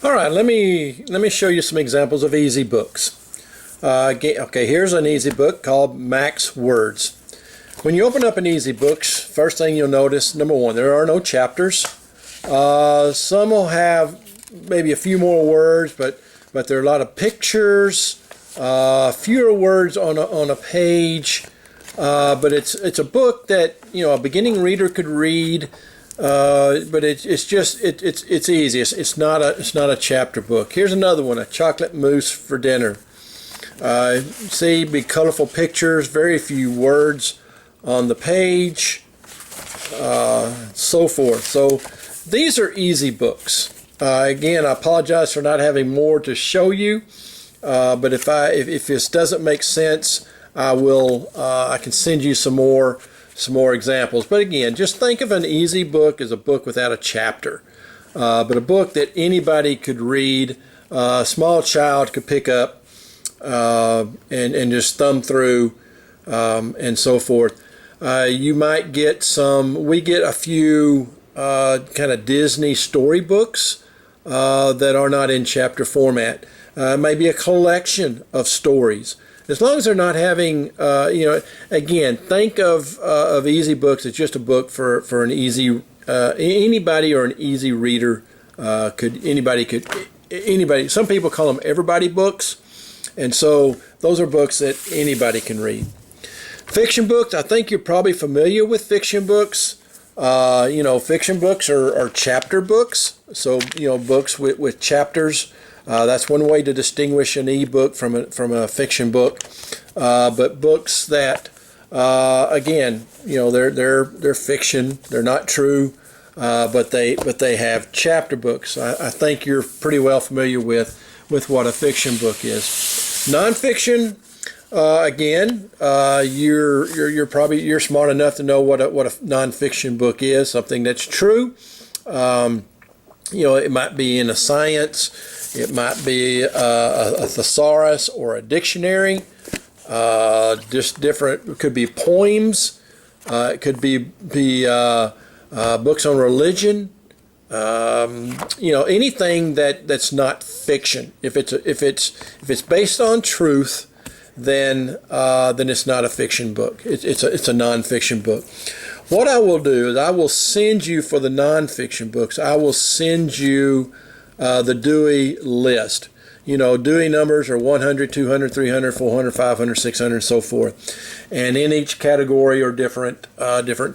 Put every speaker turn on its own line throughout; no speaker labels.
All right, let me show you some examples of easy books. Okay, here's an easy book called Max Words. When you open up an easy books, first thing you'll notice, number one, there are no chapters. Some will have maybe a few more words, but there are a lot of pictures, fewer words on a page. But it's a book that a beginning reader could read. But it's easy. It's not a chapter book. Here's another one, a chocolate mousse for dinner. See, big colorful pictures, very few words on the page, so forth. So these are easy books. Again, I apologize for not having more to show you, but if this doesn't make sense, I can send you some more examples. But again, just think of an easy book as a book without a chapter, but a book that anybody could read, a small child could pick up and just thumb through, and so forth. You might get we get a few kind of Disney storybooks that are not in chapter format. Maybe a collection of stories. As long as they're not having, again, think of easy books as just a book for an easy, anybody or an easy reader anybody. Some people call them everybody books, and so those are books that anybody can read. Fiction books, I think you're probably familiar with fiction books. Fiction books are chapter books, so books with chapters. That's one way to distinguish an e-book from a fiction book. But books that, again, they're fiction. They're not true, but they have chapter books. I think you're pretty well familiar with what a fiction book is. Nonfiction, again, you're smart enough to know what a nonfiction book is. Something that's true. It might be in a science. It might be a thesaurus or a dictionary. Just different. It could be poems. It could be books on religion. Anything that's not fiction. If it's based on truth, then it's not a fiction book. It's a nonfiction book. What I will do is I will send you, for the nonfiction books, I will send you the Dewey list. Dewey numbers are 100, 200, 300, 400, 500, 600, and so forth. And in each category are different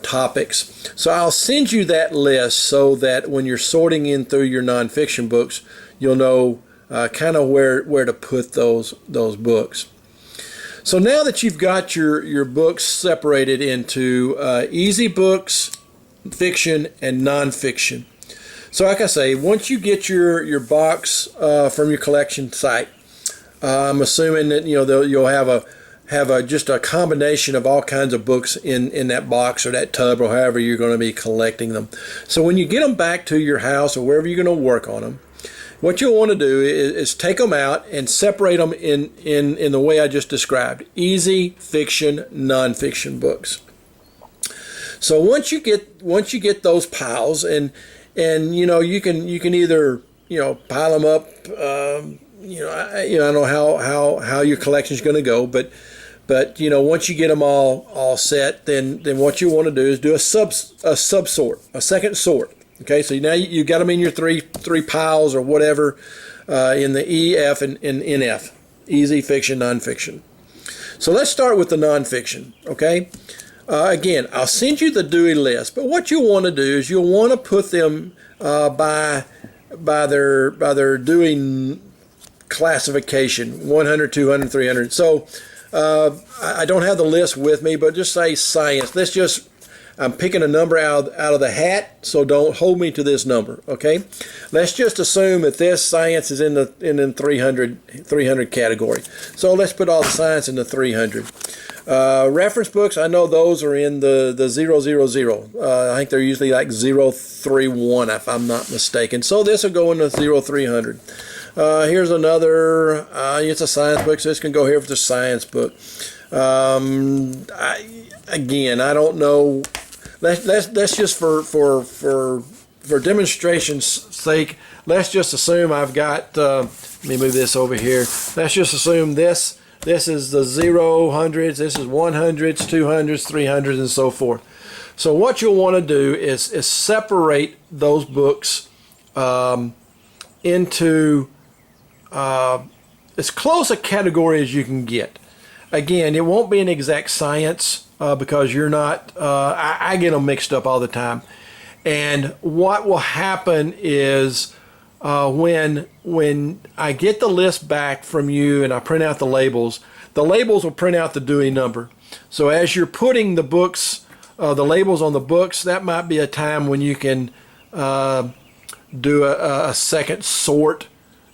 topics. So I'll send you that list so that when you're sorting in through your nonfiction books, you'll know kind of where to put those books. So now that you've got your books separated into easy books, fiction, and nonfiction. So like I say, once you get your box from your collection site, I'm assuming that you'll have just a combination of all kinds of books in that box or that tub or however you're going to be collecting them. So when you get them back to your house or wherever you're going to work on them, what you'll want to do is take them out and separate them in the way I just described: easy, fiction, nonfiction books. So once you get those piles, and you can either pile them up. I don't know how your collection is going to go, but once you get them all set, then what you want to do is do a subsort, a second sort. Okay, so now you got them in your three piles or whatever, in the E, F, and NF, easy, fiction, nonfiction. So let's start with the nonfiction. Okay, again, I'll send you the Dewey list, but what you'll want to do is you'll want to put them by their Dewey classification: 100, 200, 300. So I don't have the list with me, but just say science. I'm picking a number out of the hat, so don't hold me to this number, okay? Let's just assume that this science is in the 300 category. So let's put all the science in the 300. Reference books, I know those are in the 000. I think they're usually like 031 if I'm not mistaken. So this will go in the 0300. Here's another, it's a science book, so this can go here for the science book. I don't know. Let's just for for demonstration's sake, let's just assume I've got, let me move this over here. Let's just assume this is the 0s, this is 100s, 200s, 300s, and so forth. So what you'll want to do is separate those books into as close a category as you can get. Again, it won't be an exact science because you're not, I get them mixed up all the time. And what will happen is when I get the list back from you and I print out the labels will print out the Dewey number. So as you're putting the books, the labels on the books, that might be a time when you can do a second sort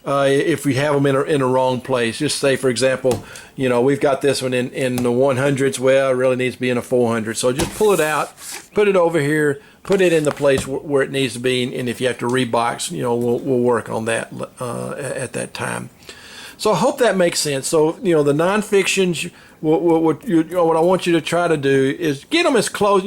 if we have them in a wrong place. Just say, for example, we've got this one in the 100s. Well, it really needs to be in a 400. So just pull it out, put it over here, put it in the place where it needs to be, and if you have to rebox, we'll work on that at that time. So I hope that makes sense. So the nonfictions, what I want you to try to do is get them as close.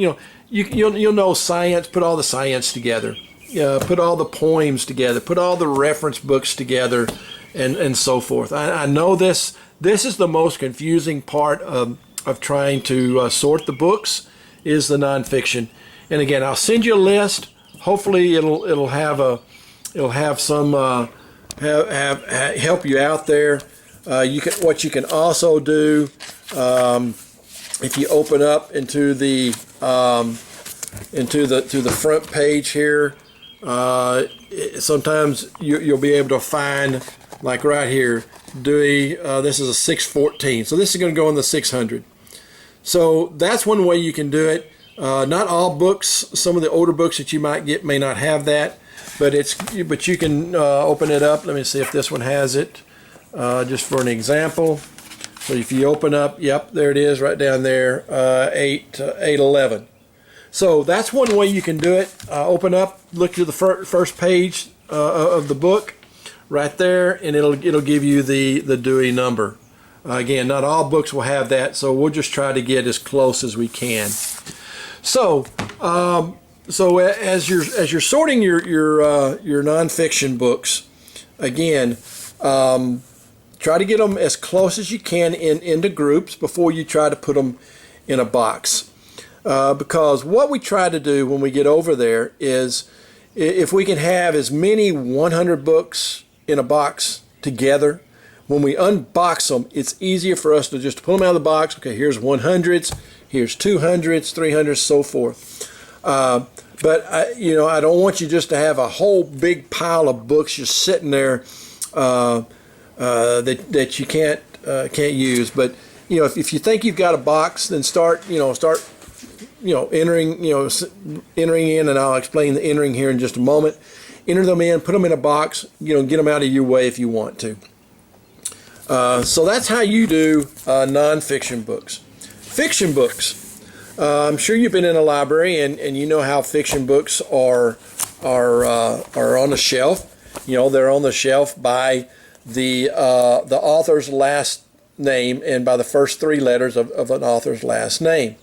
You'll know science. Put all the science together. Put all the poems together. Put all the reference books together, and so forth. I know this is the most confusing part of trying to sort the books is the nonfiction. And again, I'll send you a list. Hopefully, it'll have some help you out there. What you can also do if you open up into the front page here. Sometimes you'll be able to find, like right here, Dewey. This is a 614, so this is going to go in the 600. So that's one way you can do it. Not all books, some of the older books that you might get may not have that, but you can open it up. Let me see if this one has it, just for an example. So if you open up, yep, there it is right down there, 811. So that's one way you can do it. Open up, look to the first page of the book right there, and it'll give you the Dewey number. Again, not all books will have that, so we'll just try to get as close as we can. So as you're sorting your nonfiction books, again, try to get them as close as you can into groups before you try to put them in a box. Because what we try to do when we get over there is, if we can have as many 100 books in a box together, when we unbox them, it's easier for us to just pull them out of the box. Okay, here's 100s, here's 200s, 300s, so forth. But I don't want you just to have a whole big pile of books just sitting there that you can't use. But if you think you've got a box, then start entering in, and I'll explain the entering here in just a moment. Enter them in, put them in a box, get them out of your way if you want to. So that's how you do nonfiction books. Fiction books. I'm sure you've been in a library and you know how fiction books are on the shelf. They're on the shelf by the author's last name and by the first three letters of an author's last name.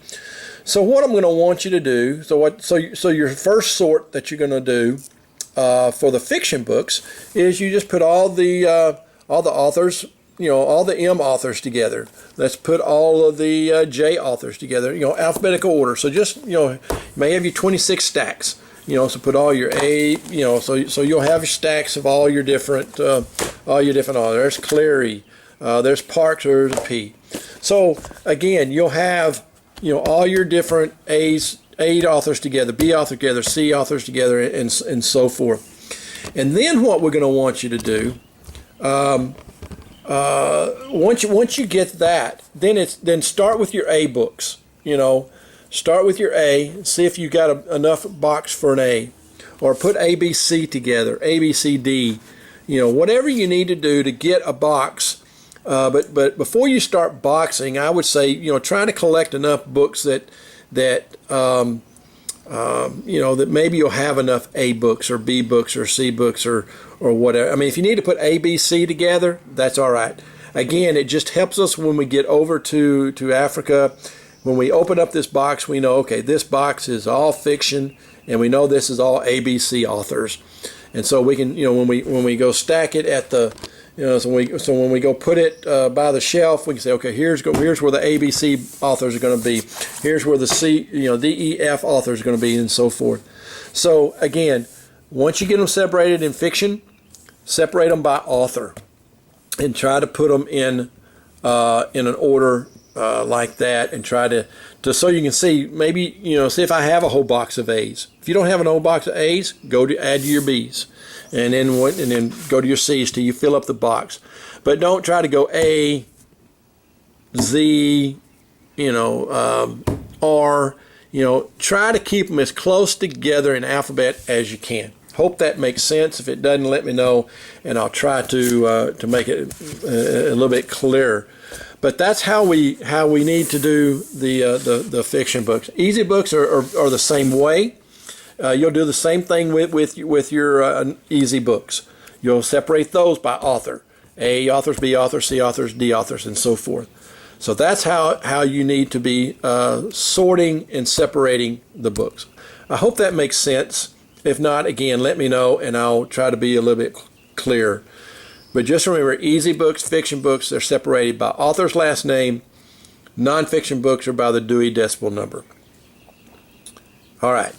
So what I'm going to want you to do, so your first sort that you're going to do for the fiction books is you just put all the authors, all the M authors together. Let's put all of the J authors together, alphabetical order. So just, you may have your 26 stacks, so put all your A, so you'll have your stacks of all your different authors. There's Cleary, there's Parks, there's a P. So again, you'll have, all your different A authors together, B authors together, C authors together, and so forth. And then what we're going to want you to do, once you get that, then start with your A books. Start with your A, see if you got enough box for an A, or put ABC together, A, B, C, D. Whatever you need to do to get a box. But before you start boxing, I would say, try to collect enough books that that maybe you'll have enough A books or B books or C books or whatever. I mean, if you need to put A, B, C together, that's all right. Again, it just helps us when we get over to Africa when we open up this box, we know, okay, this box is all fiction, and we know this is all ABC authors. And so we can, when we go stack it at the, so when we go put it by the shelf, we can say, okay, here's where the ABC authors are going to be. Here's where the D, E, F authors are going to be, and so forth. So again, once you get them separated in fiction, separate them by author, and try to put them in an order like that, and try to so you can see, maybe, see if I have a whole box of A's. If you don't have an whole box of A's, add to your B's, and then go to your C's till you fill up the box. But don't try to go A, Z, R. Try to keep them as close together in alphabet as you can. Hope that makes sense. If it doesn't, let me know, and I'll try to make it a little bit clearer. But that's how we need to do the fiction books. Easy books are the same way. You'll do the same thing with your easy books. You'll separate those by author: A authors, B authors, C authors, D authors, and so forth. So that's how you need to be sorting and separating the books. I hope that makes sense. If not, again, let me know, and I'll try to be a little bit clearer. But just remember, easy books, fiction books, they're separated by author's last name. Nonfiction books are by the Dewey Decimal Number. All right.